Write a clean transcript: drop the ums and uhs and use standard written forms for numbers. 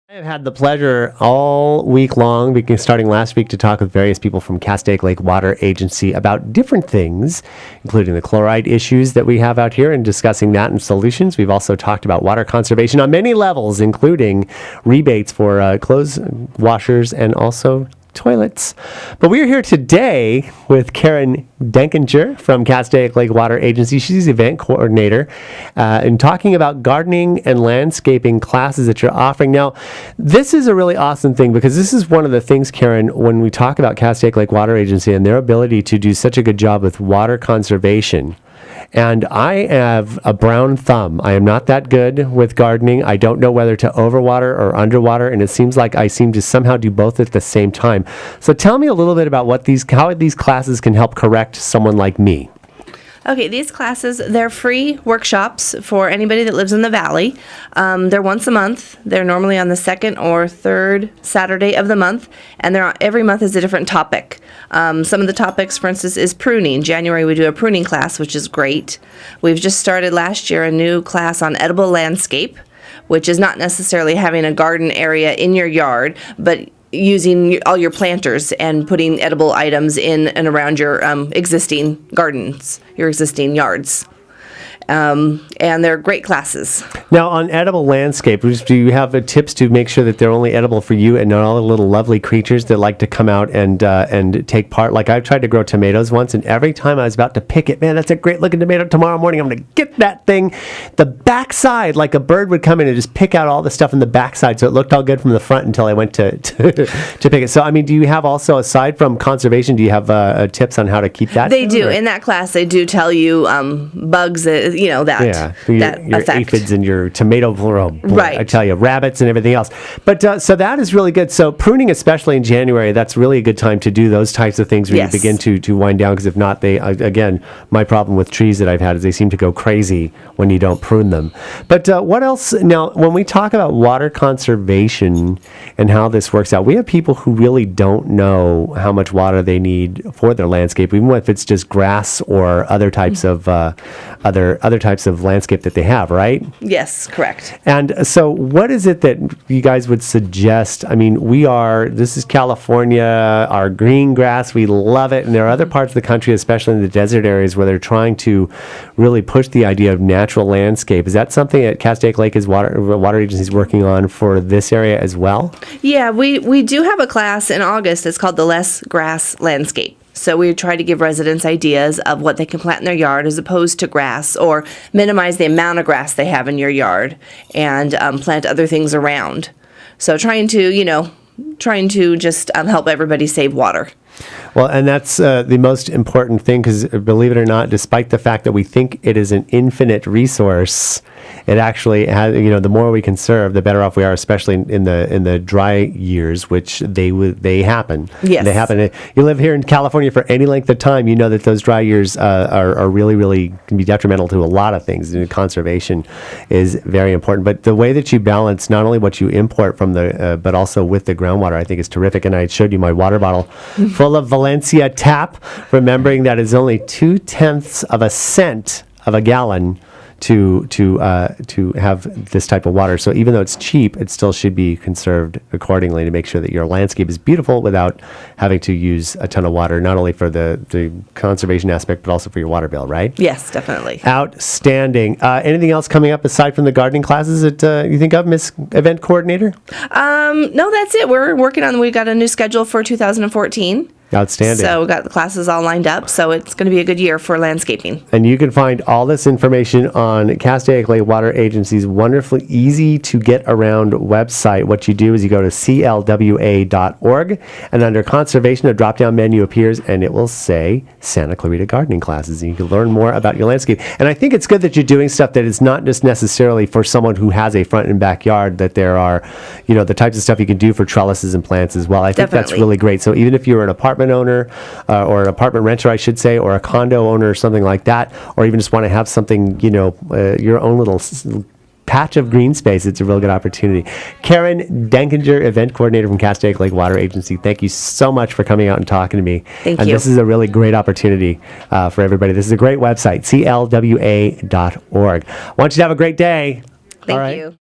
I have had the pleasure all week long, starting last week, to talk with various people from Castaic Lake Water Agency about different things, including the chloride issues that we have out here and discussing that and solutions. We've also talked about water conservation on many levels, including rebates for clothes washers and also toilets. But we are here today with Karen Denkinger from Castaic Lake Water Agency. She's the event coordinator and talking about gardening and landscaping classes that you're offering. Now, this is a really awesome thing because this is one of the things, Karen, when we talk about Castaic Lake Water Agency and their ability to do such a good job with water conservation. And I have a brown thumb. I am not that good with gardening. I don't know whether to overwater or underwater, and it seems like I seem to somehow do both at the same time. So tell me a little bit about how these classes can help correct someone like me. Okay, these classes, they're free workshops for anybody that lives in the valley. They're once a month. They're normally on the second or third Saturday of the month, and every month is a different topic. Some of the topics, for instance, is pruning. January we do a pruning class, which is great. We've just started last year a new class on edible landscape, which is not necessarily having a garden area in your yard, but using all your planters and putting edible items in and around your existing gardens, your existing yards. And they're great classes. Now, on edible landscape, do you have tips to make sure that they're only edible for you and not all the little lovely creatures that like to come out and take part? Like, I've tried to grow tomatoes once, and every time I was about to pick it, man, that's a great looking tomato. Tomorrow morning, I'm going to get that thing. The backside, like a bird would come in and just pick out all the stuff in the backside, so it looked all good from the front until I went to pick it. So, I mean, do you have also, aside from conservation, do you have tips on how to keep that? They do. In that class, they do tell you bugs that your affect. Aphids and your tomato, right. I tell you, rabbits and everything else. But so that is really good. So pruning, especially in January, that's really a good time to do those types of things when you begin to wind down, because if not, again, my problem with trees that I've had is they seem to go crazy when you don't prune them. But what else? Now, when we talk about water conservation and how this works out, we have people who really don't know how much water they need for their landscape, even if it's just grass or other types of other types of landscape that they have, right? Yes, correct. And so what is it that you guys would suggest? I mean, this is California, our green grass, we love it. And there are other parts of the country, especially in the desert areas, where they're trying to really push the idea of natural landscape. Is that something that Castaic Lake Water Agency is working on for this area as well? Yeah, we do have a class in August. It's called the Less Grass Landscape. So we try to give residents ideas of what they can plant in their yard as opposed to grass, or minimize the amount of grass they have in your yard and plant other things around. So trying to just help everybody save water. Well, and that's the most important thing, because believe it or not, despite the fact that we think it is an infinite resource, it actually has, the more we conserve, the better off we are, especially in the dry years, which they happen. Yes. They happen. You live here in California for any length of time, you know that those dry years are really, really can be detrimental to a lot of things. And conservation is very important. But the way that you balance not only what you import from but also with the groundwater, I think is terrific. And I showed you my water bottle full of Valencia tap, remembering that it's only 0.2 of a cent of a gallon to have this type of water. So even though it's cheap, it still should be conserved accordingly to make sure that your landscape is beautiful without having to use a ton of water, not only for the conservation aspect, but also for your water bill, right? Yes, definitely. Outstanding. Anything else coming up aside from the gardening classes that you think of, Miss Event Coordinator? No, that's it. We got a new schedule for 2014. Outstanding. So we've got the classes all lined up, so it's going to be a good year for landscaping. And you can find all this information on Castaic Lake Water Agency's wonderfully easy to get around website. What you do is you go to CLWA.org, and under conservation, a drop-down menu appears, and it will say Santa Clarita Gardening Classes, and you can learn more about your landscape. And I think it's good that you're doing stuff that is not just necessarily for someone who has a front and backyard, that there are, the types of stuff you can do for trellises and plants as well. I think that's really great. So even if you're an apartment owner or an apartment renter, I should say, or a condo owner or something like that, or even just want to have something, your own little patch of green space, it's a real good opportunity. Karen Denkinger, event coordinator from Castaic Lake Water Agency, thank you so much for coming out and talking to me. Thank you. And this is a really great opportunity for everybody. This is a great website, CLWA.org. I want you to have a great day. Thank you.